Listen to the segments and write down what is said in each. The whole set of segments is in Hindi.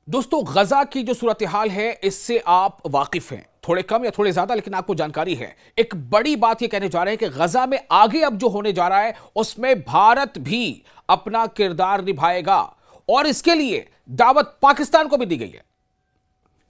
दोस्तों, गजा की जो सूरत हाल है इससे आप वाकिफ हैं, थोड़े कम या थोड़े ज्यादा, लेकिन आपको जानकारी है। एक बड़ी बात ये कहने जा रहे हैं कि गजा में आगे अब जो होने जा रहा है उसमें भारत भी अपना किरदार निभाएगा और इसके लिए दावत पाकिस्तान को भी दी गई है।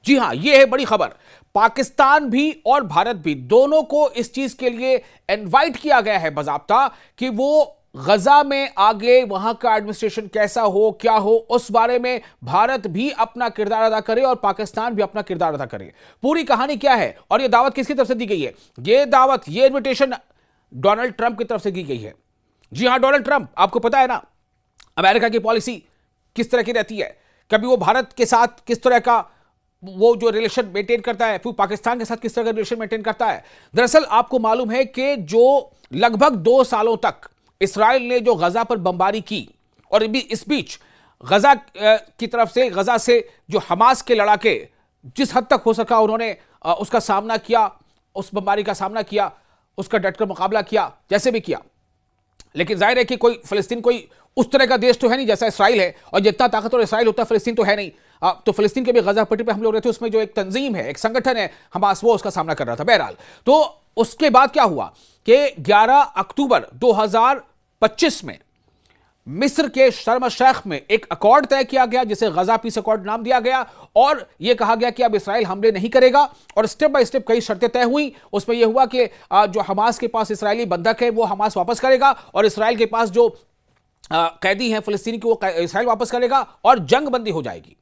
जी हां, यह है बड़ी खबर। पाकिस्तान भी और भारत भी दोनों को इस चीज के लिए इनवाइट किया गया है बाकायदा कि वो गजा में आगे वहां का एडमिनिस्ट्रेशन कैसा हो, क्या हो, उस बारे में भारत भी अपना किरदार अदा करे और पाकिस्तान भी अपना किरदार अदा करे। पूरी कहानी क्या है और यह दावत किसकी तरफ से दी गई है? यह दावत, यह इन्विटेशन डोनाल्ड ट्रंप की तरफ से दी गई है। जी हां, डोनाल्ड ट्रंप, आपको पता है ना अमेरिका की पॉलिसी किस तरह की रहती है। कभी वो भारत के साथ किस तरह का वो जो रिलेशन मेंटेन करता है, फिर पाकिस्तान के साथ किस तरह का रिलेशन मेंटेन करता है। दरअसल आपको मालूम है कि जो लगभग 2 सालों तक इसराइल ने जो गजा पर बमबारी की और इस बीच गजा की तरफ से, गजा से जो हमास के लड़ाके जिस हद तक हो सका उन्होंने उसका सामना किया, उस बमबारी का सामना किया, उसका डटकर मुकाबला किया, जैसे भी किया। लेकिन जाहिर है कि कोई फिलिस्तीन कोई उस तरह का देश तो है नहीं जैसा इसराइल है, और जितना ताकतवर इसराइल होता है फिलिस्तीन तो है नहीं। तो फिलिस्तीन के भी गजा पट्टी पे हम लोग रहते, उसमें जो एक तंजीम है, एक संगठन है हमास, वो उसका सामना कर रहा था। बहरहाल, तो उसके बाद क्या हुआ कि 11 अक्टूबर 2025 में मिस्र के शर्म शेख में एक अकॉर्ड तय किया गया जिसे गजा पीस अकॉर्ड नाम दिया गया, और यह कहा गया कि अब इसराइल हमले नहीं करेगा, और स्टेप बाय स्टेप कई शर्तें तय हुई। उसमें यह हुआ कि जो हमास के पास इसराइली बंधक है वो हमास वापस करेगा, और इसराइल के पास जो कैदी हैं फिलिस्तीनी की वो इसराइल वापस करेगा, और जंग बंदी हो जाएगी।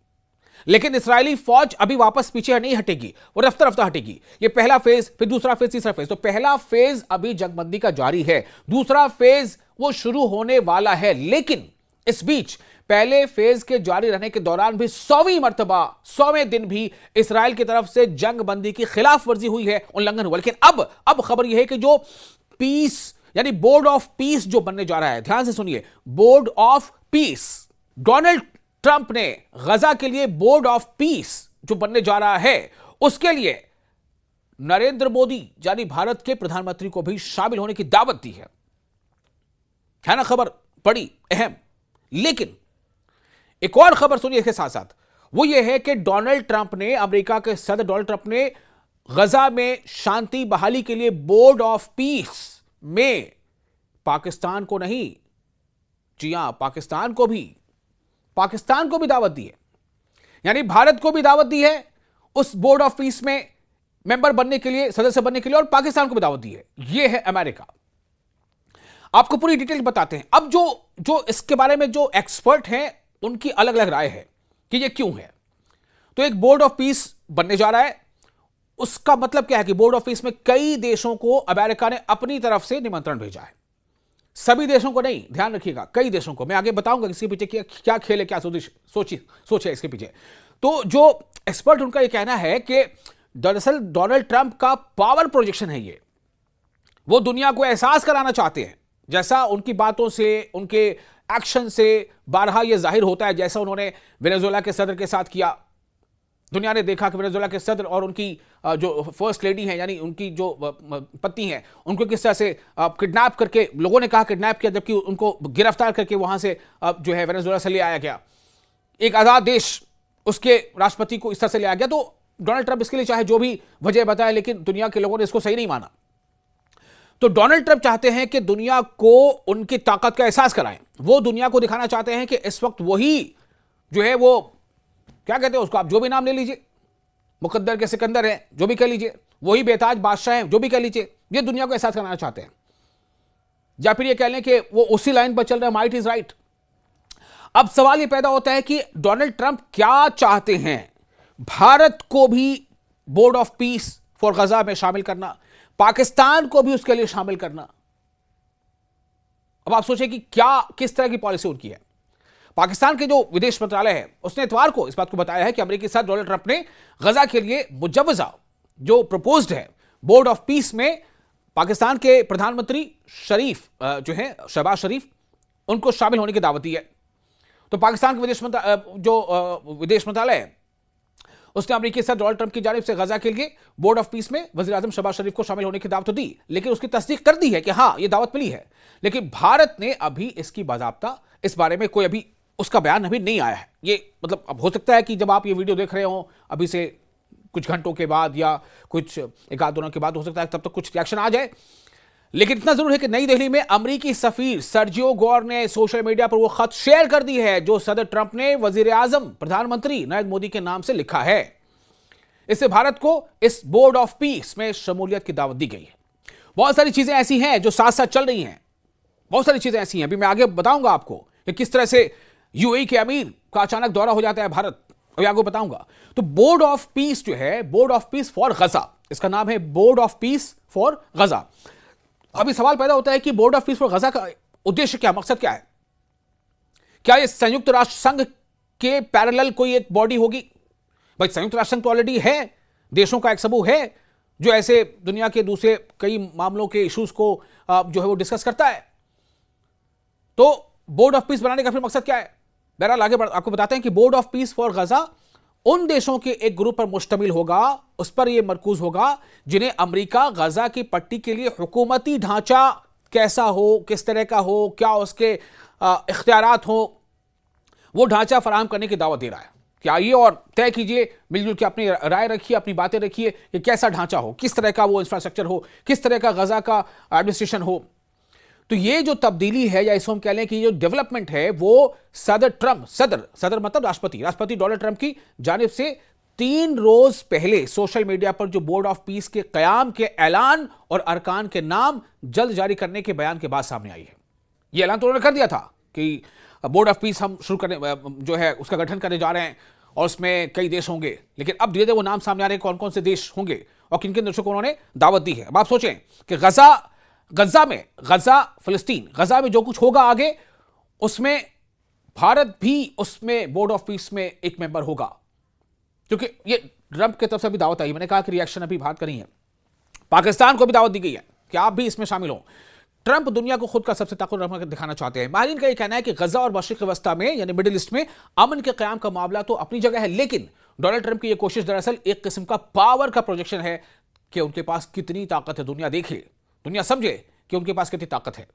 लेकिन इसराइली फौज अभी वापस पीछे नहीं हटेगी, वो रफ्ता रफ्ता हटेगी। ये पहला फेज, फिर दूसरा फेज, तीसरा फेज। तो पहला फेज अभी जंगबंदी का जारी है, दूसरा फेज वो शुरू होने वाला है। लेकिन इस बीच पहले फेज के जारी रहने के दौरान भी 100वीं मर्तबा, 100वें दिन भी इसराइल की तरफ से जंगबंदी की खिलाफ वर्जी हुई है, उल्लंघन हुआ। लेकिन अब खबर यह है कि जो पीस यानी बोर्ड ऑफ पीस जो बनने जा रहा है, ध्यान से सुनिए, board of peace, Donald Trump ने गजा के लिए बोर्ड ऑफ पीस जो बनने जा रहा है उसके लिए नरेंद्र मोदी यानी भारत के प्रधानमंत्री को भी शामिल होने की दावत दी है ना। खबर बड़ी अहम। लेकिन एक और खबर सुनिए इसके साथ साथ, वो ये है कि डोनाल्ड ट्रंप ने, अमेरिका के सदर डोनाल्ड ट्रंप ने गजा में शांति बहाली के लिए बोर्ड ऑफ पीस में पाकिस्तान को नहीं, जी हां, पाकिस्तान को भी दावत दी है। यानी भारत को भी दावत दी है उस बोर्ड ऑफ पीस में मेंबर बनने के लिए, सदस्य बनने के लिए, और पाकिस्तान को भी दावत दी है। यह है अमेरिका। आपको पूरी डिटेल बताते हैं। अब जो इसके बारे में जो एक्सपर्ट हैं उनकी अलग अलग राय है कि यह क्यों है। तो एक बोर्ड ऑफ पीस बनने जा रहा है, उसका मतलब क्या है कि बोर्ड ऑफ पीस में कई देशों को अमेरिका ने अपनी तरफ से निमंत्रण भेजा है। सभी देशों को नहीं, ध्यान रखिएगा, कई देशों को। मैं आगे बताऊंगा इसके पीछे क्या खेल है, क्या सोच है इसके पीछे। तो जो एक्सपर्ट उनका यह कहना है कि दरअसल डोनाल्ड ट्रंप का पावर प्रोजेक्शन है ये, वो दुनिया को एहसास कराना चाहते हैं, जैसा उनकी बातों से, उनके एक्शन से बारहा यह जाहिर होता है। जैसा उन्होंने वेनेजुएला के सदर के साथ किया, दुनिया ने देखा कि वेनेजुएला के सदर और उनकी जो फर्स्ट लेडी हैं, यानी उनकी जो पत्नी है, उनको किस तरह से किडनैप करके, लोगों ने कहा किडनैप किया, जबकि उनको गिरफ्तार करके वहां से जो है वेनेजुएला से ले आया गया। एक आजाद देश, उसके राष्ट्रपति को इस तरह से ले आया गया। तो डोनाल्ड ट्रंप इसके लिए चाहे जो भी वजह बताए, लेकिन दुनिया के लोगों ने इसको सही नहीं माना। तो डोनाल्ड ट्रंप चाहते हैं कि दुनिया को उनकी ताकत का एहसास कराएं। वो दुनिया को दिखाना चाहते हैं कि इस वक्त वही जो है, वो क्या कहते हैं उसको, आप जो भी नाम ले लीजिए, मुकद्दर के सिकंदर हैं, जो भी कह लीजिए, वही बेताज बादशाह हैं, जो भी कह लीजिए, ये दुनिया को एहसास कराना चाहते हैं। या फिर ये कह लें कि वो उसी लाइन पर चल रहे हैं, माइट इज राइट। अब सवाल ये पैदा होता है कि डोनाल्ड ट्रंप क्या चाहते हैं? भारत को भी बोर्ड ऑफ पीस फॉर गजा में शामिल करना, पाकिस्तान को भी उसके लिए शामिल करना। अब आप सोचें कि किस तरह की पॉलिसी उनकी है। पाकिस्तान के जो विदेश मंत्रालय है उसने इतवार को इस बात को बताया है कि अमेरिकी सदर डोनाल्ड ट्रंप ने गजा के लिए मुजव्वजा जो प्रपोज्ड है बोर्ड ऑफ पीस में पाकिस्तान के प्रधानमंत्री शरीफ जो है, शहबाज शरीफ, उनको शामिल होने की दावत दी है। तो पाकिस्तान के विदेश मंत्रालय है उसने अमेरिकी सदर डोनाल्ड ट्रंप की जानिब से गजा के लिए बोर्ड ऑफ पीस में वज़ीर आज़म शहबाज शरीफ को शामिल होने की दावत तो दी, लेकिन उसकी तस्दीक कर दी है कि हां, यह दावत मिली है। लेकिन भारत ने अभी इसकी बाज़ाब्ता इस बारे में कोई अभी उसका बयान अभी नहीं आया है। ये मतलब अब हो सकता है कि जब आप ये वीडियो देख रहे हो अभी से कुछ घंटों के बाद या कुछ एक आध दिनों के बाद, हो सकता है तब तक कुछ रिएक्शन आ जाए। लेकिन इतना जरूर है कि नई दिल्ली में अमेरिकी सफीर सर्जियो गोर ने सोशल मीडिया पर वो खत शेयर कर दी है जो सदर ट्रंप ने वजीर आजम प्रधानमंत्री नरेंद्र मोदी के नाम से लिखा है। इससे भारत को इस बोर्ड ऑफ पीस में शमूलियत की दावत दी गई है। बहुत सारी चीजें ऐसी हैं जो साथ साथ चल रही हैं, बहुत सारी चीजें ऐसी हैं, अभी मैं आगे बताऊंगा आपको कि किस तरह से यूएई के अमीर का अचानक दौरा हो जाता है भारत, अभी आपको बताऊंगा। तो बोर्ड ऑफ पीस जो है, बोर्ड ऑफ पीस फॉर गजा, इसका नाम है बोर्ड ऑफ पीस फॉर गजा। अभी सवाल पैदा होता है कि बोर्ड ऑफ पीस फॉर गजा का उद्देश्य क्या, मकसद क्या है? क्या यह संयुक्त राष्ट्र संघ के पैरेलल कोई एक बॉडी होगी? भाई संयुक्त राष्ट्र संघ तो ऑलरेडी है, देशों का एक समूह है जो ऐसे दुनिया के दूसरे कई मामलों के इश्यूज को जो है वो डिस्कस करता है। तो बोर्ड ऑफ पीस बनाने का फिर मकसद क्या है? बहरहाल आगे आपको बताते हैं कि बोर्ड ऑफ पीस फॉर गजा उन देशों के एक ग्रुप पर मुश्तमिल होगा, उस पर यह मरकूज होगा जिन्हें अमेरिका गजा की पट्टी के लिए हुकूमती ढांचा कैसा हो, किस तरह का हो, क्या उसके इख्तियारात हो, वो ढांचा फराहम करने की दावत दे रहा है कि आइए और तय कीजिए, मिलजुल के अपनी राय रखिए, अपनी बातें रखिए कि कैसा ढांचा हो, किस तरह का वो इंफ्रास्ट्रक्चर हो, किस तरह का गजा का एडमिनिस्ट्रेशन हो। तो ये जो तब्दीली है या इसको हम कह लें कि जो डेवलपमेंट है वो सदर ट्रंप, सदर मतलब राष्ट्रपति डोनाल्ड ट्रंप की जानिब से 3 रोज पहले सोशल मीडिया पर जो बोर्ड ऑफ पीस के कयाम के ऐलान और अरकान के नाम जल्द जारी करने के बयान के बाद सामने आई है। ये ऐलान तो उन्होंने कर दिया था कि बोर्ड ऑफ पीस हम शुरू करने जो है उसका गठन करने जा रहे हैं और उसमें कई देश होंगे, लेकिन अब धीरे धीरे वो नाम सामने आ रहे हैं कौन कौन से देश होंगे और किन किन देशों को उन्होंने दावत दी है। अब आप सोचें कि फिलिस्तीन गजा में जो कुछ होगा आगे, उसमें भारत भी उसमें बोर्ड ऑफ पीस में एक मेंबर होगा, क्योंकि ये ट्रंप की तरफ से भी दावत आई। मैंने कहा कि रिएक्शन अभी भारत करी है, पाकिस्तान को भी दावत दी गई है कि आप भी इसमें शामिल हो। ट्रंप दुनिया को खुद का सबसे ताकतवर दिखाना चाहते हैं। माहिरीन का यह कहना है कि गजा और मशरिक वस्ता में यानी मिडिल ईस्ट में अमन के कयाम का मामला तो अपनी जगह है, लेकिन डोनाल्ड ट्रंप की यह कोशिश दरअसल एक किस्म का पावर का प्रोजेक्शन है कि उनके पास कितनी ताकत है, दुनिया देखे, दुनिया समझे कि उनके पास कितनी ताकत है।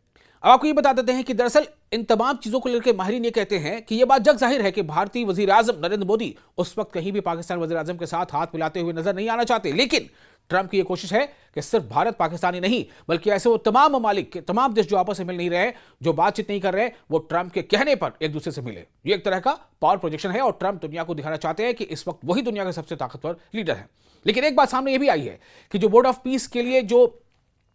अब आपको ये बता देते हैं कि दरअसल इन तमाम चीजों को लेकर माहिरीन ये कहते हैं कि यह बात जग जाहिर है कि भारतीय वजीर आजम नरेंद्र मोदी उस वक्त कहीं भी पाकिस्तान वजीर आजम के साथ हाथ मिलाते हुए नजर नहीं आना चाहते, लेकिन ट्रंप की यह कोशिश है कि सिर्फ भारत पाकिस्तान ही नहीं बल्कि ऐसे वो तमाम ममालिक, तमाम देश जो आपस में मिल नहीं रहे, जो बातचीत नहीं कर रहे, वो ट्रंप के कहने पर एक दूसरे से मिले। ये एक तरह का पावर प्रोजेक्शन है और ट्रंप दुनिया को दिखाना चाहते हैं कि इस वक्त वही दुनिया के सबसे ताकतवर लीडर है। लेकिन एक बात सामने यह भी आई है कि जो बोर्ड ऑफ पीस के लिए जो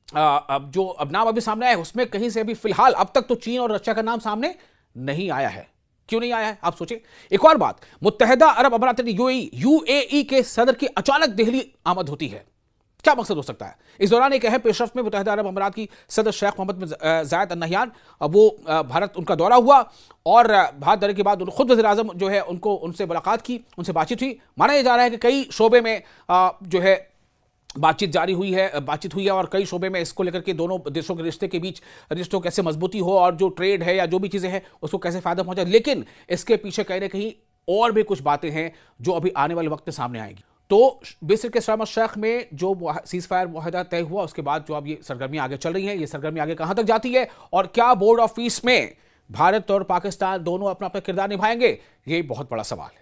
नाम अभी सामने आया है उसमें कहीं से अभी फिलहाल अब तक तो चीन और रशिया का नाम सामने नहीं आया है। क्यों नहीं आया है आप सोचें। एक और बात, मुत्तहिदा अरब अमारात यूएई के सदर की अचानक दिल्ली आमद होती है, क्या मकसद हो सकता है? इस दौरान एक अहम पेशरफ्त में मुत्तहिदा अरब अमारात की सदर शेख मोहम्मद बिन जायद अल नहयान वो भारत उनका दौरा हुआ और भारत दौरे के बाद खुद वज़ीर आज़म जो है उनसे मुलाकात की, उनसे बातचीत हुई। माना यह जा रहा है कि कई शोबे में जो है बातचीत हुई है और कई शोबे में इसको लेकर के दोनों देशों के रिश्ते के बीच रिश्तों कैसे मजबूती हो और जो ट्रेड है या जो भी चीज़ें हैं उसको कैसे फायदा पहुंचे। लेकिन इसके पीछे कहीं ना कहीं और भी कुछ बातें हैं जो अभी आने वाले वक्त में सामने आएंगी। तो मिस्र के शर्म शेख में जो सीज फायर मुआहदा तय हुआ उसके बाद जो अब ये सरगर्मियां आगे चल रही हैं, ये सरगर्मी आगे कहां तक जाती है और क्या बोर्ड ऑफ पीस में भारत और पाकिस्तान दोनों अपना अपना किरदार निभाएंगे, ये बहुत बड़ा सवाल है।